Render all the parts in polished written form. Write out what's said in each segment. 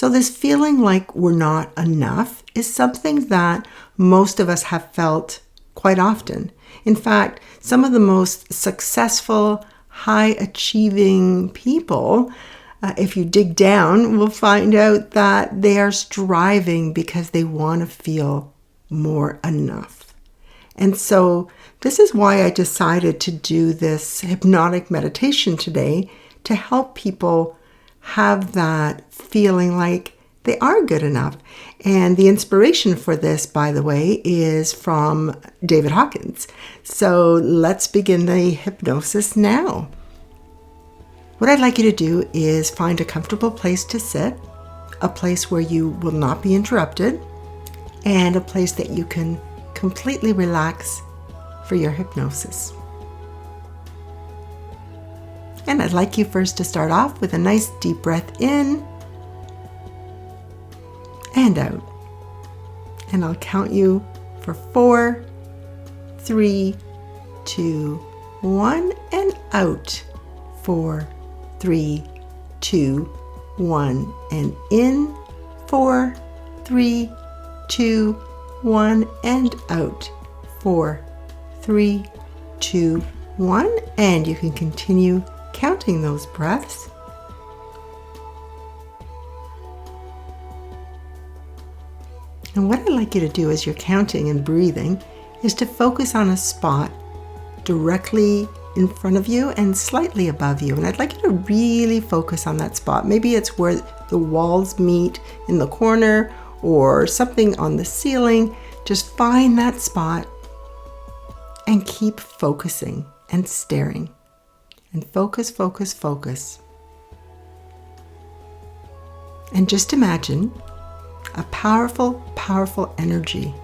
So this feeling like we're not enough is something that most of us have felt quite often. In fact, some of the most successful, high-achieving people, if you dig down, will find out that they are striving because they want to feel more enough. And so this is why I decided to do this hypnotic meditation today, to help people have that feeling like they are good enough. And the inspiration for this, by the way, is from David Hawkins. So let's begin the hypnosis now. What I'd like you to do is find a comfortable place to sit, a place where you will not be interrupted, and a place that you can completely relax for your hypnosis. And I'd like you first to start off with a nice deep breath in and out. And I'll count you for 4, 3, 2, 1, and out. 4, 3, 2, 1, and in. 4, 3, 2, 1, and out. 4, 3, 2, 1, and you can continue counting those breaths. And what I'd like you to do as you're counting and breathing is to focus on a spot directly in front of you and slightly above you. And I'd like you to really focus on that spot. Maybe it's where the walls meet in the corner or something on the ceiling. Just find that spot and keep focusing and staring. And focus, focus, focus. And just imagine a powerful, powerful energy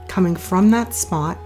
coming from that spot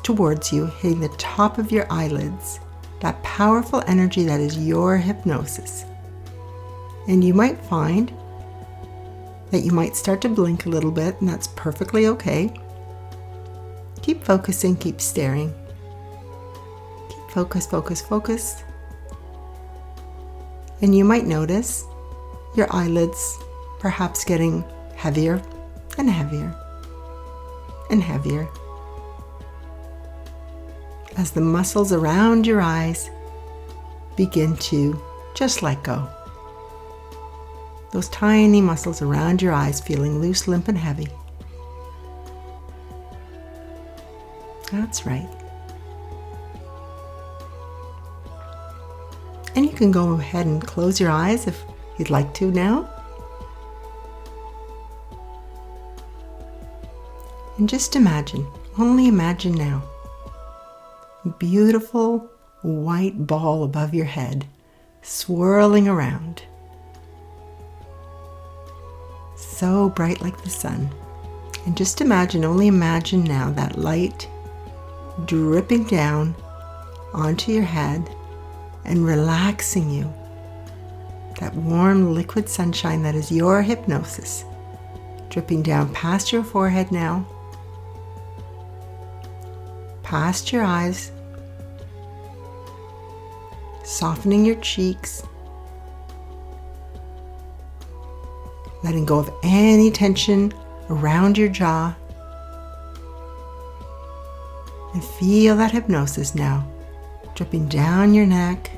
towards you, hitting the top of your eyelids. That powerful energy that is your hypnosis. And you might find that you might start to blink a little bit, and that's perfectly okay. Keep focusing, keep staring. Focus, focus, focus. And you might notice your eyelids perhaps getting heavier and heavier and heavier as the muscles around your eyes begin to just let go. Those tiny muscles around your eyes feeling loose, limp, and heavy. That's right. And you can go ahead and close your eyes if you'd like to now. And just imagine, only imagine now, a beautiful white ball above your head, swirling around. So bright like the sun. And just imagine, only imagine now that light dripping down onto your head and relaxing you. That warm liquid sunshine that is your hypnosis, dripping down past your forehead now, past your eyes, softening your cheeks, letting go of any tension around your jaw, and feel that hypnosis now dripping down your neck,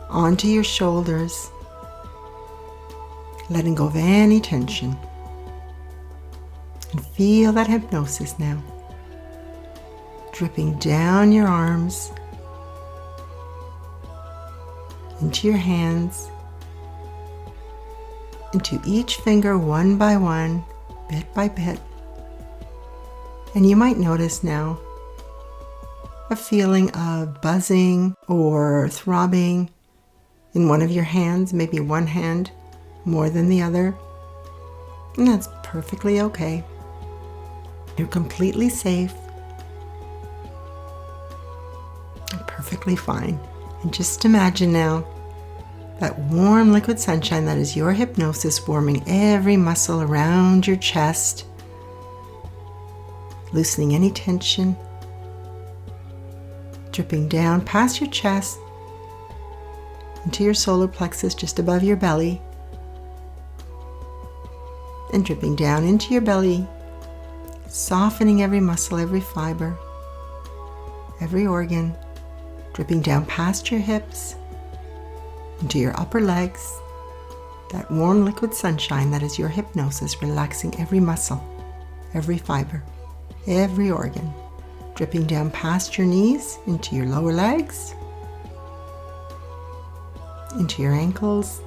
onto your shoulders, letting go of any tension. And feel that hypnosis now dripping down your arms, into your hands, into each finger one by one, bit by bit. And you might notice now a feeling of buzzing or throbbing in one of your hands, maybe one hand more than the other. And that's perfectly okay. You're completely safe. Perfectly fine. And just imagine now that warm liquid sunshine that is your hypnosis warming every muscle around your chest, loosening any tension, dripping down past your chest, into your solar plexus just above your belly, and dripping down into your belly, softening every muscle, every fiber, every organ, dripping down past your hips, into your upper legs, that warm liquid sunshine that is your hypnosis, relaxing every muscle, every fiber, every organ, dripping down past your knees, into your lower legs, into your ankles,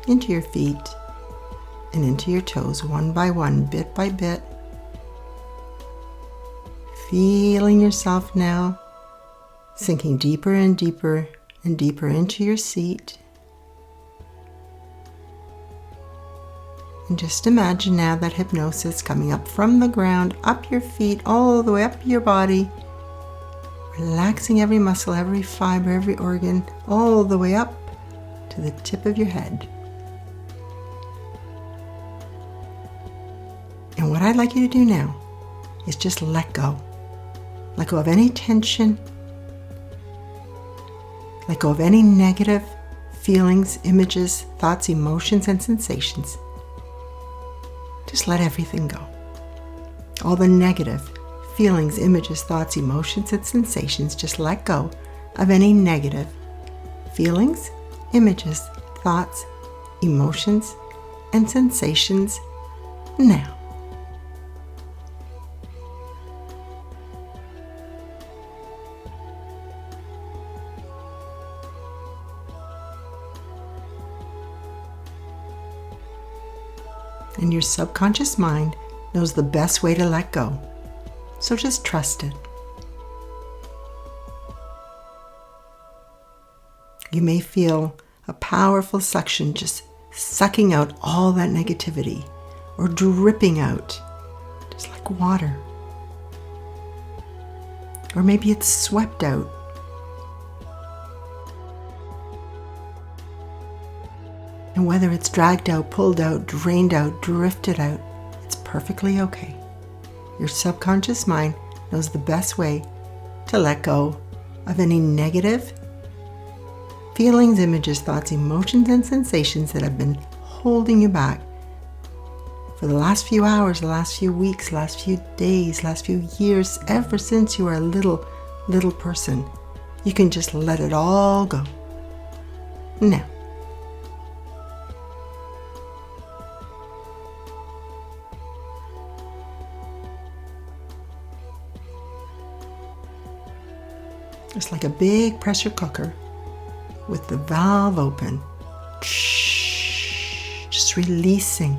into your feet, and into your toes, one by one, bit by bit. Feeling yourself now sinking deeper and deeper and deeper into your seat. And just imagine now that hypnosis coming up from the ground, up your feet, all the way up your body, relaxing every muscle, every fiber, every organ, all the way up to the tip of your head. And what I'd like you to do now is just let go. Let go of any tension. Let go of any negative feelings, images, thoughts, emotions, and sensations. Just let everything go. All the negative feelings, images, thoughts, emotions, and sensations, just let go of any negative feelings, images, thoughts, emotions, and sensations now. And your subconscious mind knows the best way to let go. So just trust it. You may feel a powerful suction just sucking out all that negativity, or dripping out, just like water. Or maybe it's swept out. And whether it's dragged out, pulled out, drained out, drifted out, it's perfectly okay. Your subconscious mind knows the best way to let go of any negative feelings, images, thoughts, emotions, and sensations that have been holding you back for the last few hours, the last few weeks, the last few days, last few years, ever since you were a little person. You can just let it all go. Now, it's like a big pressure cooker with the valve open, just releasing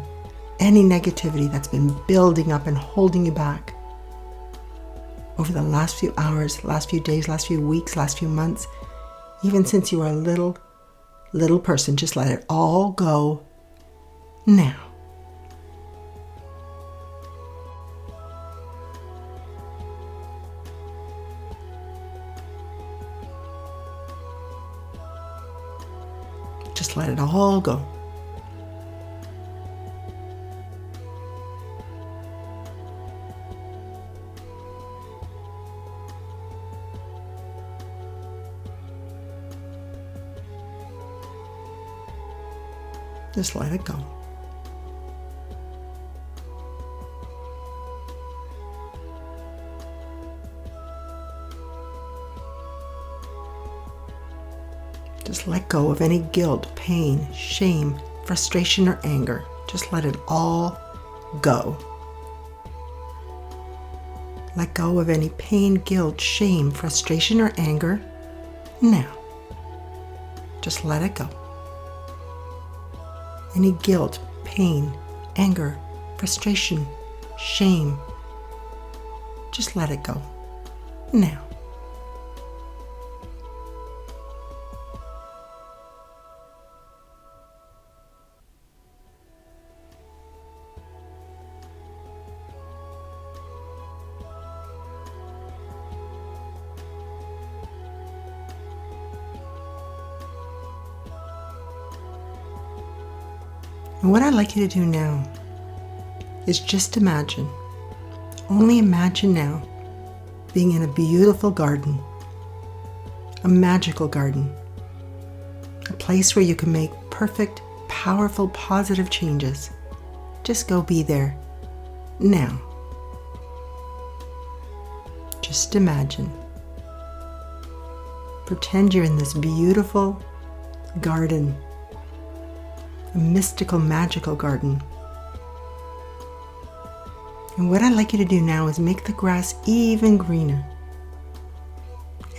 any negativity that's been building up and holding you back over the last few hours, last few days, last few weeks, last few months, even since you were a little person. Just let it all go now. Just let it all go. Just let it go. Just let go of any guilt, pain, shame, frustration, or anger. Just let it all go. Let go of any pain, guilt, shame, frustration, or anger now. Just let it go. Any guilt, pain, anger, frustration, shame, just let it go now. And what I'd like you to do now is just imagine, only imagine now, being in a beautiful garden, a magical garden, a place where you can make perfect, powerful, positive changes. Just go be there now. Just imagine. Pretend you're in this beautiful garden, a mystical, magical garden. And what I'd like you to do now is make the grass even greener.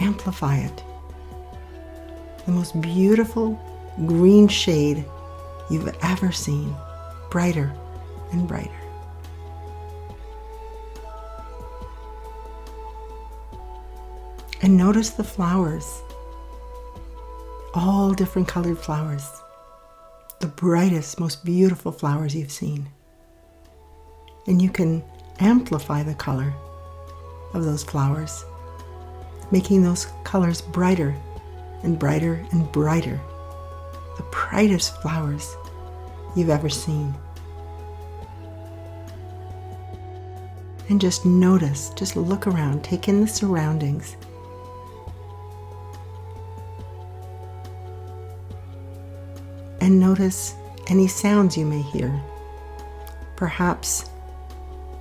Amplify it. The most beautiful green shade you've ever seen, brighter and brighter. And notice the flowers, all different colored flowers, the brightest, most beautiful flowers you've seen. And you can amplify the color of those flowers, making those colors brighter and brighter and brighter, the brightest flowers you've ever seen. And just notice, just look around, take in the surroundings. And notice any sounds you may hear. Perhaps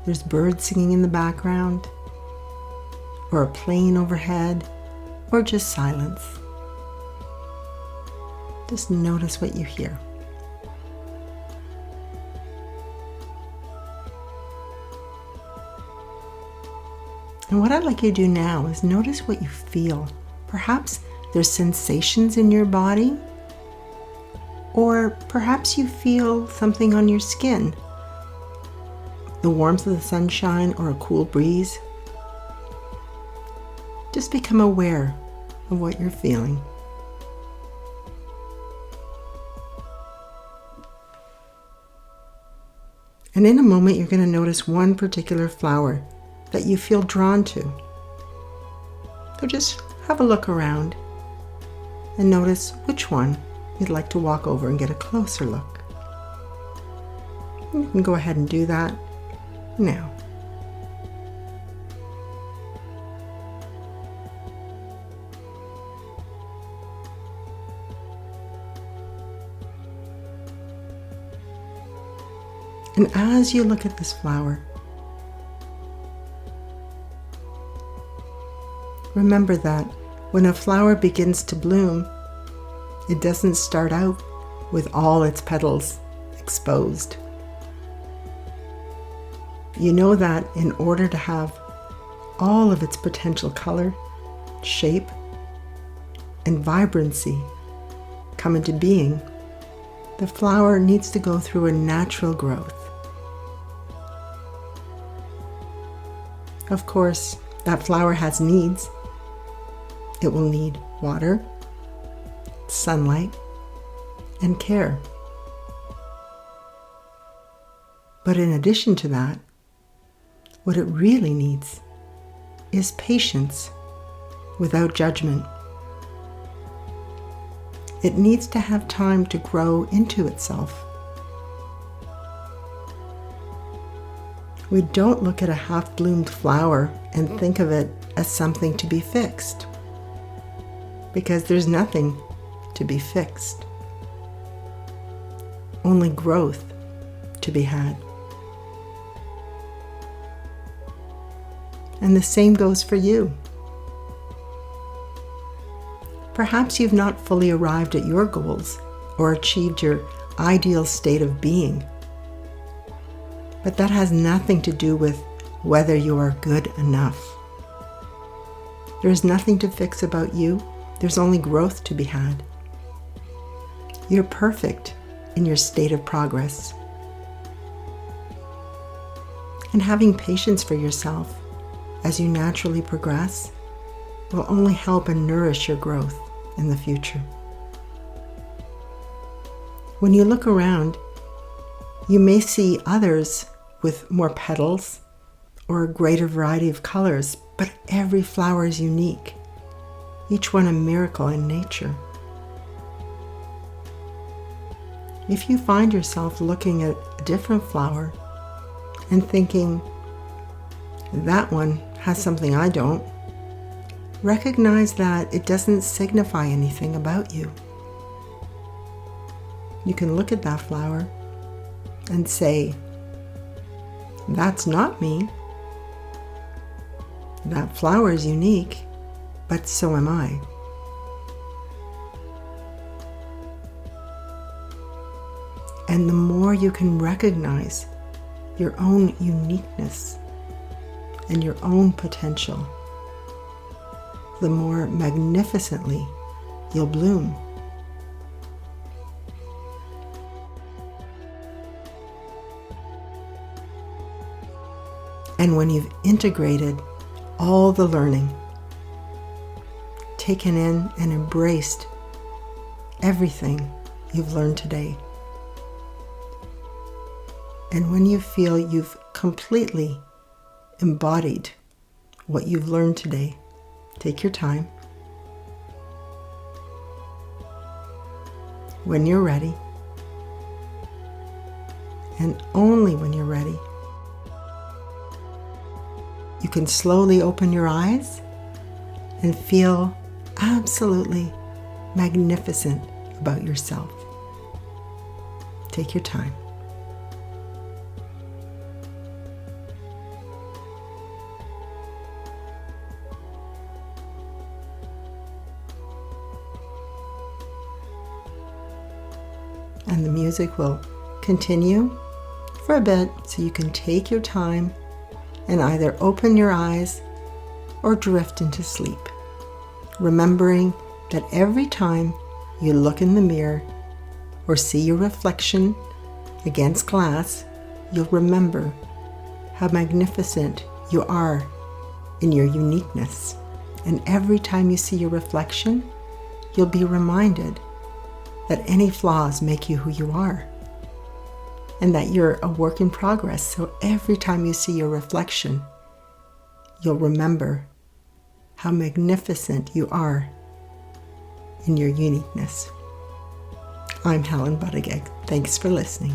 there's birds singing in the background, or a plane overhead, or just silence. Just notice what you hear. And what I'd like you to do now is notice what you feel. Perhaps there's sensations in your body, or perhaps you feel something on your skin, the warmth of the sunshine or a cool breeze. Just become aware of what you're feeling. And in a moment, you're going to notice one particular flower that you feel drawn to. So just have a look around and notice which one you'd like to walk over and get a closer look. You can go ahead and do that now. And as you look at this flower, remember that when a flower begins to bloom, it doesn't start out with all its petals exposed. You know that in order to have all of its potential color, shape, and vibrancy come into being, the flower needs to go through a natural growth. Of course, that flower has needs. It will need water, sunlight, and care. But in addition to that, what it really needs is patience without judgment. It needs to have time to grow into itself. We don't look at a half-bloomed flower and think of it as something to be fixed, because there's nothing to be fixed, only growth to be had. And the same goes for you. Perhaps you've not fully arrived at your goals or achieved your ideal state of being, but that has nothing to do with whether you are good enough. There's nothing to fix about you. There's only growth to be had. You're perfect in your state of progress. And having patience for yourself as you naturally progress will only help and nourish your growth in the future. When you look around, you may see others with more petals or a greater variety of colors, but every flower is unique, each one a miracle in nature. If you find yourself looking at a different flower and thinking, that one has something I don't, recognize that it doesn't signify anything about you. You can look at that flower and say, that's not me. That flower is unique, but so am I. And the more you can recognize your own uniqueness and your own potential, the more magnificently you'll bloom. And when you've integrated all the learning, taken in and embraced everything you've learned today, and when you feel you've completely embodied what you've learned today, take your time. When you're ready, and only when you're ready, you can slowly open your eyes and feel absolutely magnificent about yourself. Take your time. And the music will continue for a bit, so you can take your time and either open your eyes or drift into sleep, remembering that every time you look in the mirror or see your reflection against glass, you'll remember how magnificent you are in your uniqueness. And every time you see your reflection, you'll be reminded that any flaws make you who you are, and that you're a work in progress. So every time you see your reflection, you'll remember how magnificent you are in your uniqueness. I'm Helen Buttigieg. Thanks for listening.